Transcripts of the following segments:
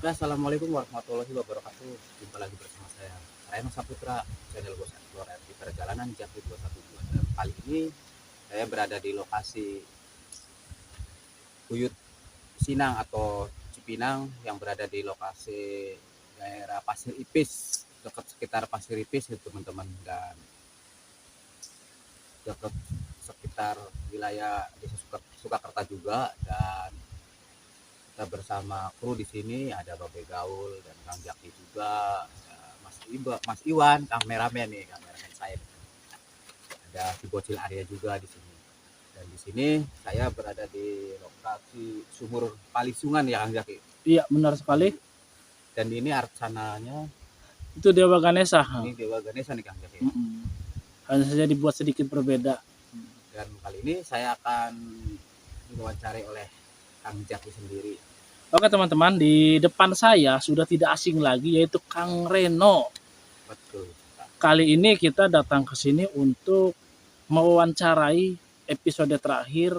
Ya, assalamualaikum warahmatullahi wabarakatuh. Jumpa lagi bersama saya, Reno Saputra, channel Ghost Explorer di perjalanan Jaki 212. Dan kali ini saya berada di lokasi Buyut Sinang atau Cipinang yang berada di lokasi daerah Pasir Ipis, dekat sekitar Pasir Ipis itu teman-teman, dan dekat sekitar wilayah Desa Sukakerta juga. Dan kita bersama kru di sini ada Babe Gaul dan Kang Jaki juga, ada Mas Iwan, kameramen nih, kameramen saya. Ada si Bocil Arya juga di sini. Dan di sini saya berada di lokasi sumur Palisungan ya Kang Jaki. Iya, benar sekali. Dan ini arcananya Itu Dewa Ganesha. ini Dewa Ganesha nih Kang Jaki. Hanya saja dibuat sedikit berbeda. Dan kali ini saya akan diwawancari oleh Kang Jaki sendiri. Oke teman-teman, di depan saya sudah tidak asing lagi yaitu Kang Reno. Betul. Kali ini kita datang ke sini untuk mewawancarai episode terakhir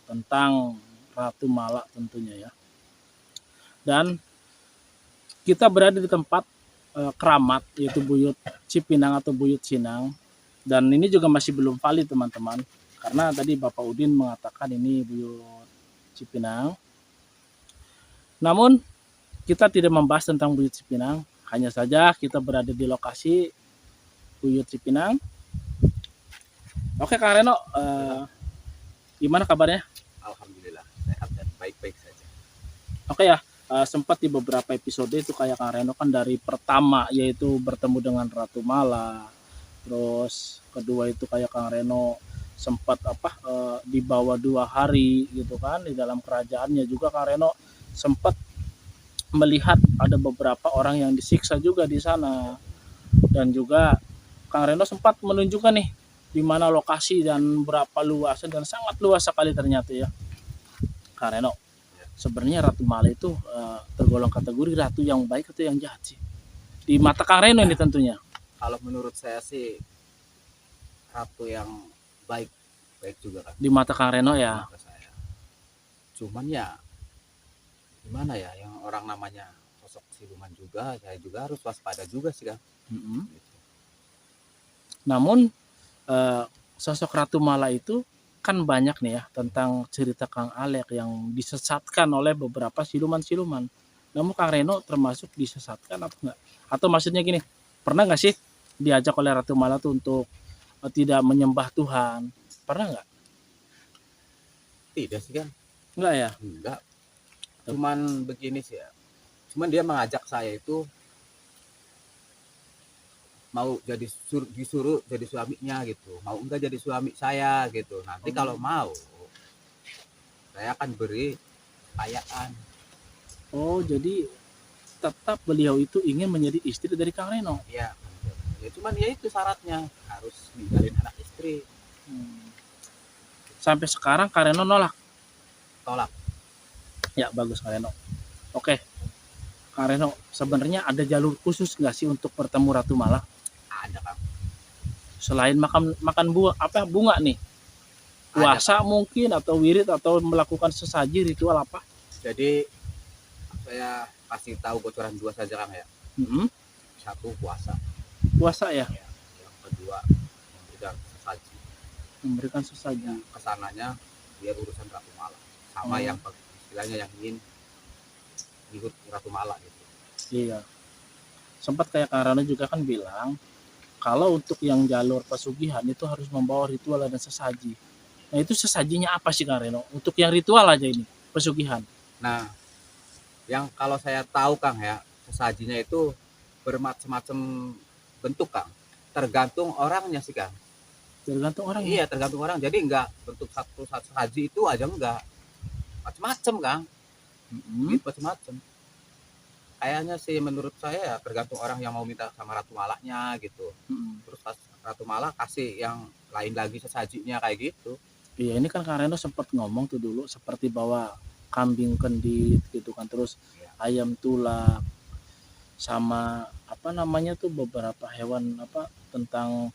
tentang Ratu Mala tentunya ya. Dan kita berada di tempat keramat yaitu Buyut Cipinang atau Buyut Sinang. Dan ini juga masih belum valid teman-teman, karena tadi Bapak Udin mengatakan ini Buyut Cipinang. Namun kita tidak membahas tentang Buyut Cipinang, hanya saja kita berada di lokasi Buyut Cipinang. Oke Kang Reno, gimana kabarnya? Alhamdulillah sehat dan baik-baik saja. Oke ya, sempat di beberapa episode itu kayak Kang Reno kan dari pertama yaitu bertemu dengan Ratu Mala, terus kedua itu kayak Kang Reno sempat dibawa 2 hari gitu kan di dalam kerajaannya, juga Kang Reno sempat melihat ada beberapa orang yang disiksa juga di sana, dan juga Kang Reno sempat menunjukkan nih di mana lokasi dan berapa luasnya, dan sangat luas sekali ternyata ya Kang Reno. Sebenarnya Ratu Mala itu tergolong kategori ratu yang baik atau yang jahat sih di mata Kang Reno ini tentunya? Kalau menurut saya sih ratu yang baik juga kan di mata Kang Reno ya. mata saya. Cuman ya gimana ya, yang orang namanya sosok siluman juga, saya juga harus waspada juga sih Kang. Gitu. Namun sosok Ratu Mala itu kan banyak nih ya tentang cerita Kang Alek yang disesatkan oleh beberapa siluman-siluman. Namun Kang Reno termasuk disesatkan apa enggak? Atau maksudnya gini, pernah nggak sih diajak oleh Ratu Mala tuh untuk tidak menyembah Tuhan? Pernah nggak? Tidak sih Kang. Enggak ya? Enggak. Cuman begini sih ya. Cuman dia mengajak saya itu mau disuruh jadi suaminya gitu. Mau enggak jadi suami saya gitu. Nanti kalau mau saya akan beri kekayaan. Oh, jadi tetap beliau itu ingin menjadi istri dari Kang Reno. Iya. Ya cuman ya itu syaratnya, harus ninggalin anak istri. Sampai sekarang Kang Reno nolak. Tolak. Ya bagus Kang Reno. Oke, Kang Reno, sebenarnya ada jalur khusus nggak sih untuk bertemu Ratu Mala? Ada Kang. Selain makan bunga nih, puasa mungkin atau wirid atau melakukan sesaji ritual apa? Jadi saya kasih tahu bocoran 2 saja Kang ya. Satu puasa. Puasa ya. Yang kedua memberikan sesaji. Ya, kesananya dia urusan Ratu Mala sama yang istilahnya yang ingin ikut Ratu Mala gitu. Iya. Sempat kayak Kang Rano juga kan bilang kalau untuk yang jalur pesugihan itu harus membawa ritual dan sesaji. Nah itu sesajinya apa sih Kang Reno? Untuk yang ritual aja ini pesugihan. Nah, yang kalau saya tahu Kang ya, sesajinya itu bermacam-macam bentuk Kang. Tergantung orangnya sih Kang. Tergantung orang. Iya, tergantung orang. Jadi enggak bentuk satu sesaji itu aja, enggak. Macam-macam Kang. Gitu, macam-macam. Kayaknya sih menurut saya ya tergantung orang yang mau minta sama Ratu Malanya gitu. Terus pas Ratu Mala kasih yang lain lagi sesajinya kayak gitu. Iya, ini kan Kang Reno sempat ngomong tuh dulu seperti bawa kambing kendit gitu kan, terus ayam tulak sama apa namanya tuh beberapa hewan tentang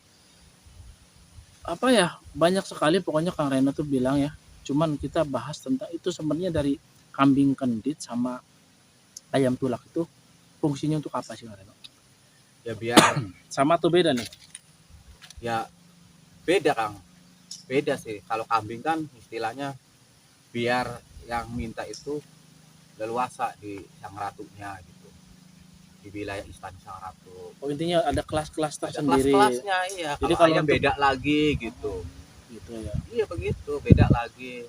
banyak sekali pokoknya Kang Reno tuh bilang ya. Cuman kita bahas tentang itu sebenarnya dari kambing kendit sama ayam tulak itu fungsinya untuk apa sih Kang Reno? Ya biar Sama atau beda nih? ya beda Kang. Beda sih. Kalau kambing kan istilahnya biar yang minta itu leluasa di sang ratunya gitu. Di wilayah istana sang ratu. Oh intinya ada kelas-kelas Ada tersendiri. kelas-kelasnya iya. Jadi Kalau kalau ayam untuk beda lagi gitu. gitu ya. Iya begitu, beda lagi.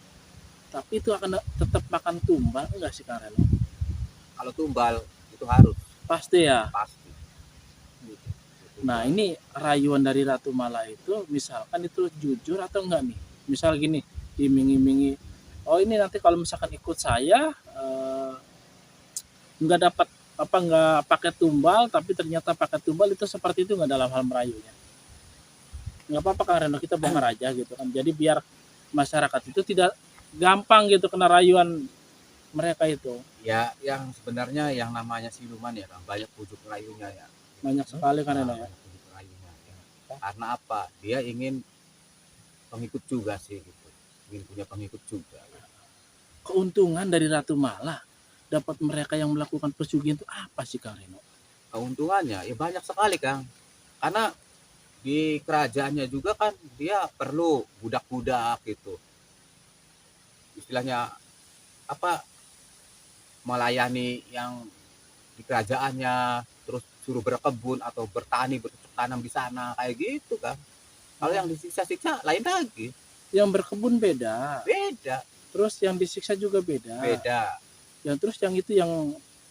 Tapi itu akan tetap makan tumbal enggak sih Kang Reno? Kalau tumbal itu harus Pasti ya. pasti. Gitu. Nah ini rayuan dari Ratu Mala itu misalkan itu jujur atau enggak nih? Misal gini, diiming-imingi, oh ini nanti kalau misalkan ikut saya enggak dapat apa enggak pakai tumbal, tapi ternyata pakai tumbal, itu seperti itu enggak dalam hal merayunya? Enggak apa-apa Kang Reno, kita bongkar aja gitu kan. Jadi biar masyarakat itu tidak gampang gitu kena rayuan mereka itu. Ya yang sebenarnya yang namanya siluman ya Kang, banyak bujuk rayunya ya. Banyak sekali Kang Reno ya. Banyak bujuk rayunya ya. Karena apa? Dia ingin pengikut juga sih gitu. Ingin punya pengikut juga. Keuntungan dari Ratu Mala dapat mereka yang melakukan pesugihan itu apa sih Kang Reno? Keuntungannya ya banyak sekali Kang. Karena di kerajaannya juga kan dia perlu budak-budak gitu. Istilahnya apa? Melayani yang di kerajaannya, terus suruh berkebun atau bertani, bercocok tanam di sana kayak gitu kan. Kalau yang disiksa-siksa lain lagi, Yang berkebun beda, beda, terus yang disiksa juga beda. beda. Yang terus yang itu yang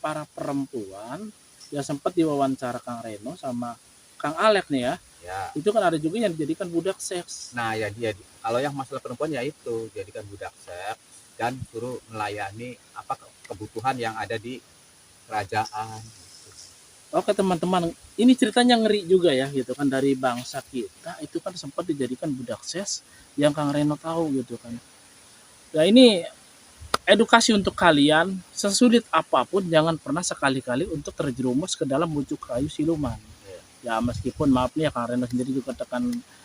para perempuan yang sempat diwawancara Kang Reno sama Kang Alek nih ya, Ya. itu kan ada juga yang dijadikan budak seks. Nah, ya dia kalau yang masalah perempuan ya itu jadikan budak seks dan suruh melayani apa kebutuhan yang ada di kerajaan. Oke teman-teman, ini ceritanya ngeri juga ya gitu kan, dari bangsa kita itu kan sempat dijadikan budak seks yang Kang Reno tahu gitu kan. Nah ini edukasi untuk kalian, sesulit apapun jangan pernah sekali-kali untuk terjerumus ke dalam bujuk rayu siluman. Ya meskipun maaf nih ya Kang Reno sendiri juga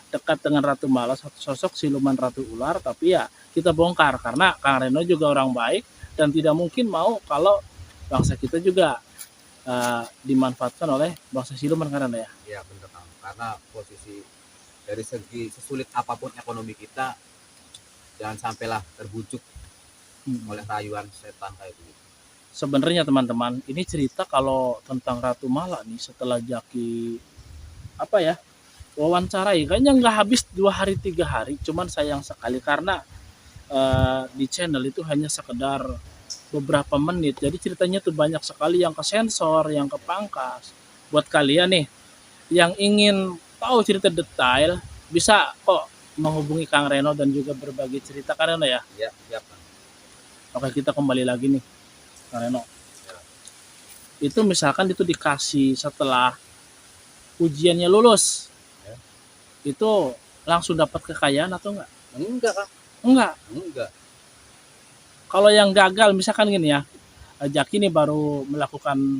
dekat dengan Ratu Mala, satu sosok siluman Ratu Ular, tapi ya kita bongkar karena Kang Reno juga orang baik dan tidak mungkin mau kalau bangsa kita juga dimanfaatkan oleh bangsa siluman Kang Reno ya. Ya bener Kang. Karena posisi dari segi sesulit apapun ekonomi kita jangan sampailah terbujuk oleh rayuan setan kayak gitu. Sebenarnya teman-teman, ini cerita kalau tentang Ratu Mala nih setelah Jaki apa ya wawancarai, kayaknya nggak habis 2 hari 3 hari, cuman sayang sekali karena di channel itu hanya sekedar beberapa menit, jadi ceritanya tuh banyak sekali yang kesensor, yang kepangkas. Buat kalian nih yang ingin tahu cerita detail, bisa kok menghubungi Kang Reno dan juga berbagi cerita Kang Reno ya. Ya, ya Kang. Oke kita kembali lagi nih Kang Reno. Itu misalkan itu dikasih setelah ujiannya lulus, itu langsung dapat kekayaan atau enggak? Enggak Kang. Enggak. Kalau yang gagal misalkan gini ya, Jaki nih baru melakukan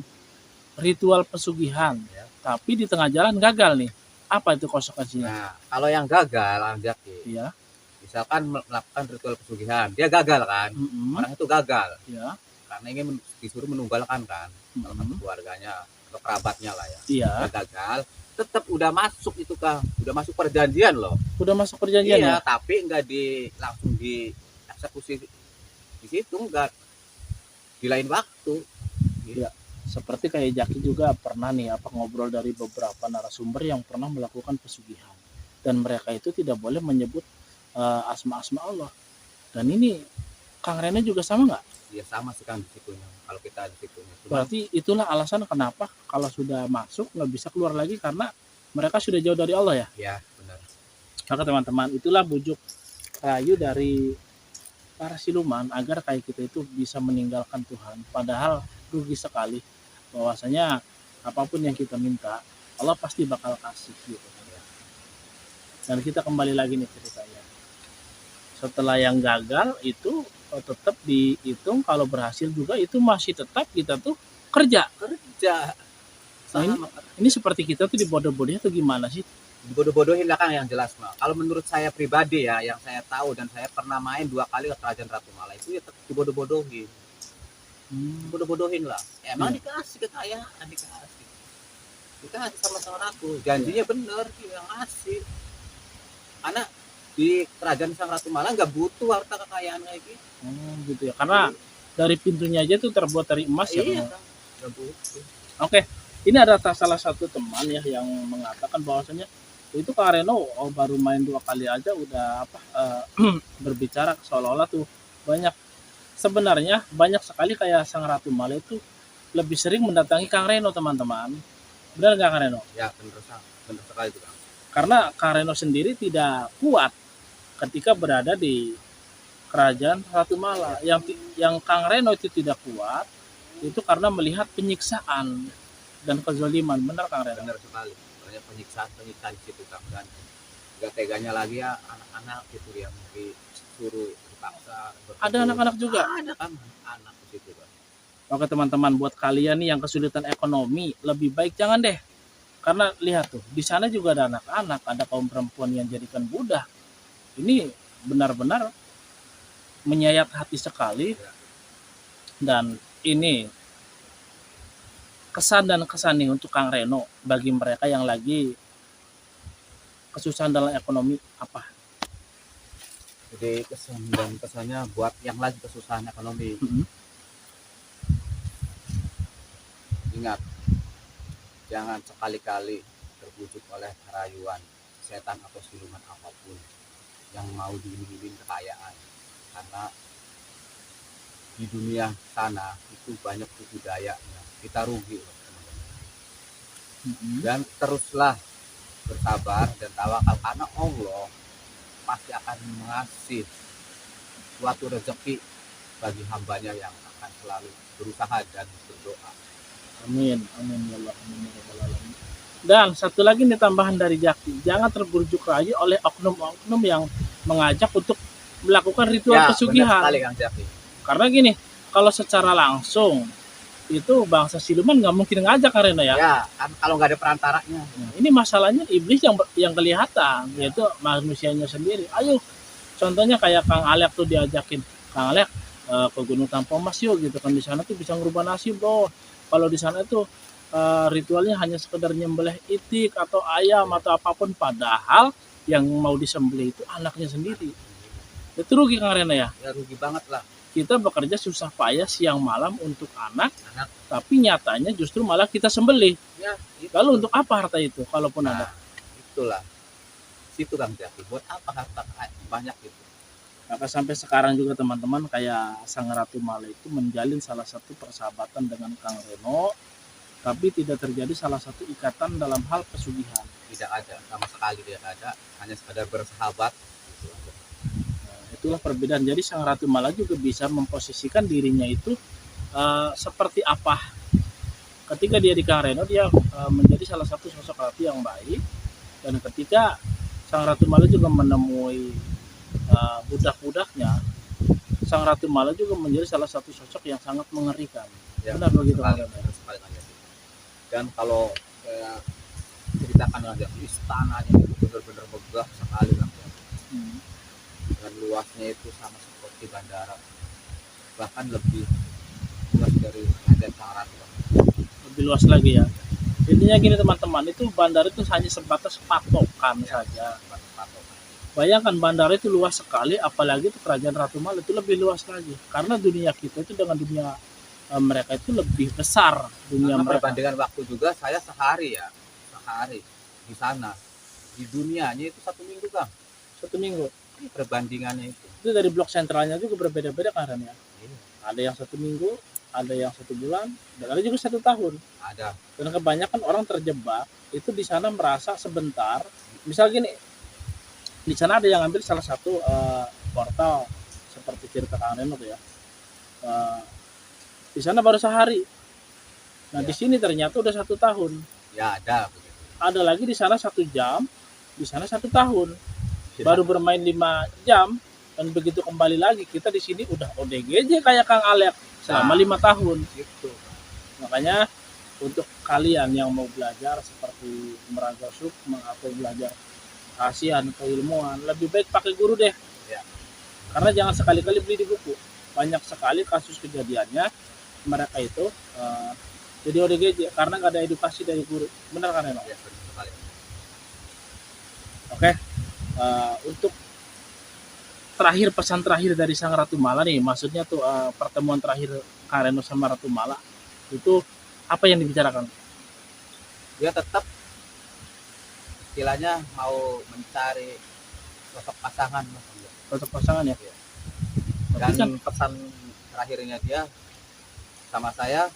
ritual pesugihan, tapi di tengah jalan gagal nih. Apa itu konsekuensinya? Nah, kalau yang gagal Jaki, Iya. misalkan melakukan ritual pesugihan, dia gagal kan? Orang itu gagal. Iya. Karena ingin disuruh menunggalkan kan, salah satu keluarganya atau kerabatnya lah ya. Iya. Dia gagal, tetap udah masuk itu Kang, udah masuk perjanjian loh. Udah masuk perjanjian iya, ya? tapi enggak langsung dieksekusi di situ, enggak di lain waktu. Iya. Seperti kayak Jaki juga pernah nih ngobrol dari beberapa narasumber yang pernah melakukan pesugihan, dan mereka itu tidak boleh menyebut asma-asma Allah. Dan ini Kang Reno juga sama nggak? Ya sama sih Kang di situnya. Kalau kita di situnya. Berarti itulah alasan kenapa kalau sudah masuk nggak bisa keluar lagi, karena mereka sudah jauh dari Allah ya. Ya benar. Maka teman-teman, itulah bujuk rayu dari para siluman agar kayak kita itu bisa meninggalkan Tuhan. Padahal rugi sekali, bahwasanya apapun yang kita minta Allah pasti bakal kasih gitu. Dan kita kembali lagi nih ceritanya. Setelah yang gagal itu tetap dihitung, kalau berhasil juga itu masih tetap kita tuh kerja. Nah, ini seperti kita tuh dibodoh-bodohin atau gimana sih? Dibodoh-bodohin lah Kang yang jelas mah. Kalau menurut saya pribadi ya, yang saya tahu dan saya pernah main 2 kali ke Kerajaan Ratu Mala itu ya dibodoh-bodohin. bodoh-bodohin lah. Emang Iya. dikasih kekayaan, dikasih sama sang ratu, janjinya bener dia ngasih. Karena di kerajaan sang ratu Malang nggak butuh harta kekayaan kayak gitu. Gitu ya. Karena dari pintunya aja tuh terbuat dari emas ya. Iya, Bang? nggak butuh. Oke, ini ada salah satu teman ya yang mengatakan bahwasanya itu Kang Reno baru main 2 kali aja udah berbicara seolah-olah tuh banyak. Sebenarnya banyak sekali kayak Sang Ratu Mala itu lebih sering mendatangi Kang Reno, teman-teman. Benar nggak Kang Reno? Ya bener sekali itu Kang. Karena Kang Reno sendiri tidak kuat ketika berada di kerajaan Ratu Mala. Yang Kang Reno itu tidak kuat itu karena melihat penyiksaan dan kezaliman. Benar Kang Reno? Bener sekali, banyak penyiksaan di situ Kang. Dan nggak teganya lagi ya anak-anak gitu yang disuruh dipaksa. Ada anak-anak juga? Ada kan anak di situ Kang. Oke teman-teman, buat kalian nih yang kesulitan ekonomi, lebih baik jangan deh. Karena lihat tuh, di sana juga ada anak-anak, ada kaum perempuan yang jadikan budak. Ini benar-benar menyayat hati sekali. Dan ini kesan dan kesan nih untuk Kang Reno bagi mereka yang lagi kesusahan dalam ekonomi apa? Jadi kesan dan kesannya buat yang lagi kesusahan ekonomi. Ingat, jangan sekali-kali terbujuk oleh rayuan setan atau siluman apapun yang mau diiming-iming kekayaan. Karena di dunia sana itu banyak tipu dayanya, kita rugi loh, teman-teman. Dan teruslah bersabar dan tawakal karena Allah pasti akan mengasih suatu rezeki bagi hambanya yang akan selalu berusaha dan berdoa. Amin, amin ya Allah, amin ya Rabbal alamin. Dan satu lagi nih tambahan dari Jaki, jangan terbujuk rayu oleh oknum-oknum yang mengajak untuk melakukan ritual pesugihan. Benar sekali Kang Jaki. Karena gini, kalau secara langsung itu bangsa siluman nggak mungkin ngajak karena ya. Ya, kan kalau nggak ada perantaranya. Nah, ini masalahnya iblis yang kelihatan, yaitu manusianya sendiri. Ayo, contohnya kayak Kang Alek tuh diajakin, Kang Alek ke Gunung Tampomas yuk gitu kan, di sana tuh bisa ngerubah nasib bro. Kalau di sana tuh ritualnya hanya sekedar nyembelih itik atau ayam atau apapun, padahal yang mau disembelih itu anaknya sendiri. Itu rugi Kang Rena ya? Ya rugi banget lah. Kita bekerja susah payah siang malam untuk anak, tapi nyatanya justru malah kita sembelih. Ya, gitu. Lalu untuk apa harta itu kalaupun ada? Itulah. Situ Kang Jaki, buat apa harta banyak itu? Maka sampai sekarang juga teman-teman kayak Sang Ratu Mala itu menjalin salah satu persahabatan dengan Kang Reno, tapi tidak terjadi salah satu ikatan dalam hal pesugihan. Tidak ada, sama sekali tidak ada, hanya sekadar bersahabat. Gitu. Itulah perbedaan. Jadi Sang Ratu Mala juga bisa memposisikan dirinya itu seperti apa. Ketika dia di Kang Reno, dia menjadi salah satu sosok ratu yang baik. Dan ketika Sang Ratu Mala juga menemui budak-budaknya, Sang Ratu Mala juga menjadi salah satu sosok yang sangat mengerikan. Ya, benar begitu Kang Reno. Dan kalau saya ceritakan aja, istananya itu benar-benar megah sekali Kang. Dan luasnya itu sama seperti bandara, bahkan lebih luas dari kerajaan Sang Ratu. Lebih luas lagi ya. Intinya gini teman-teman, itu bandara itu hanya sebatas patokan saja. Bayangkan bandara itu luas sekali, apalagi itu kerajaan Ratu Mala itu lebih luas lagi. Karena dunia kita itu dengan dunia mereka itu lebih besar dunia mereka. Perbandingan waktu juga saya sehari di sana. Di dunianya itu 1 minggu Kang. 1 minggu. Perbandingannya itu dari blok sentralnya juga berbeda-beda kan ya. Ada yang 1 minggu, ada yang 1 bulan, dan ada juga 1 tahun. Ada. Dan kebanyakan orang terjebak itu di sana merasa sebentar. Misal gini, di sana ada yang ambil salah satu portal seperti cerita Kang Reno tuh ya. Di sana baru sehari. Nah di sini ternyata udah 1 tahun. Ya ada. Ada lagi di sana 1 jam, di sana 1 tahun. Baru bermain 5 jam dan begitu kembali lagi kita di sini udah ODGJ kayak Kang Alek selama 5 tahun. Gitu. Makanya untuk kalian yang mau belajar seperti Meraga Sukma atau belajar kasihan keilmuan, lebih baik pakai guru deh. Ya. Karena jangan sekali-kali beli di buku. Banyak sekali kasus kejadiannya mereka itu jadi ODGJ karena nggak ada edukasi dari guru. Benar kan Reno? Ya, benar sekali. Oke. Untuk terakhir, pesan terakhir dari Sang Ratu Mala nih, maksudnya tuh pertemuan terakhir Kak Reno sama Ratu Mala itu apa yang dibicarakan? Dia tetap istilahnya mau mencari sosok pasangan, Mas. Sosok pasangan ya. Tapi kan Dan pesan terakhirnya dia sama saya,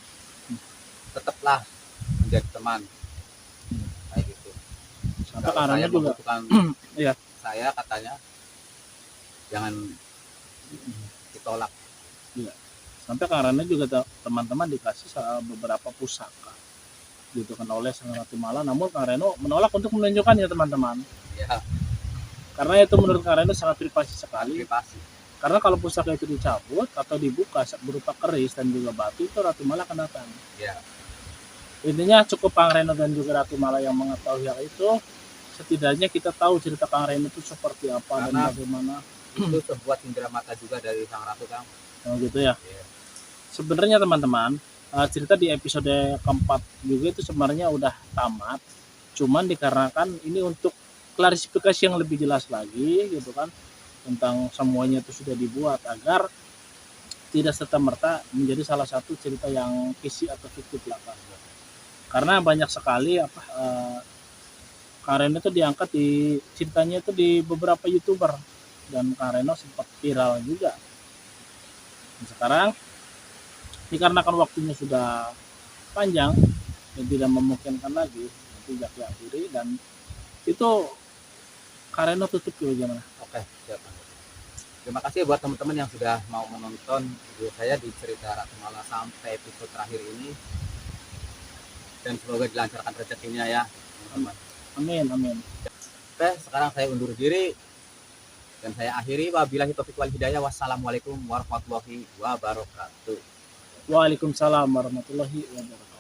tetaplah menjadi teman, kayak gitu. sampai Kalau Kak saya Reno juga membutuhkan Iya. saya, katanya jangan ditolak. sampai Kak Reno juga teman-teman dikasih beberapa pusaka gitu kan oleh Sang Ratu Mala, namun Kak Reno menolak untuk menunjukkannya teman-teman, Ya, karena itu menurut Kak Reno sangat privasi sekali. privasi. Karena kalau pusaka itu dicabut atau dibuka berupa keris dan juga batu, itu Ratu Mala akan datang. Ya, Intinya cukup Kang Reno dan juga Ratu Mala yang mengetahui hal itu. Setidaknya kita tahu cerita Kang Reno itu seperti apa dan Karena bagaimana. itu sebuah cindera mata juga dari sang ratu, Kang. Oh gitu ya. Ya. Sebenarnya teman-teman, cerita di episode keempat juga itu sebenarnya udah tamat. Cuman dikarenakan ini untuk klarifikasi yang lebih jelas lagi gitu kan, tentang semuanya itu sudah dibuat agar tidak serta-merta menjadi salah satu cerita yang kisi atau fiktif lah Kak. Karena banyak sekali Kak Reno itu diangkat di ceritanya itu di beberapa YouTuber dan Kak Reno sempat viral juga. Dan sekarang dikarenakan waktunya sudah panjang dan tidak memungkinkan lagi, nanti Jaki akhiri dan itu Kak Reno tutup dulu gimana? Oke, siap. Terima kasih buat teman-teman yang sudah mau menonton video saya di cerita Ratu Mala sampai episode terakhir ini. Dan semoga dilancarkan rezekinya ya, teman-teman. Amin, amin. Oke, sekarang saya undur diri dan saya akhiri. Wabillahi taufiq wal hidayah. Wassalamualaikum warahmatullahi wabarakatuh. Waalaikumsalam warahmatullahi wabarakatuh.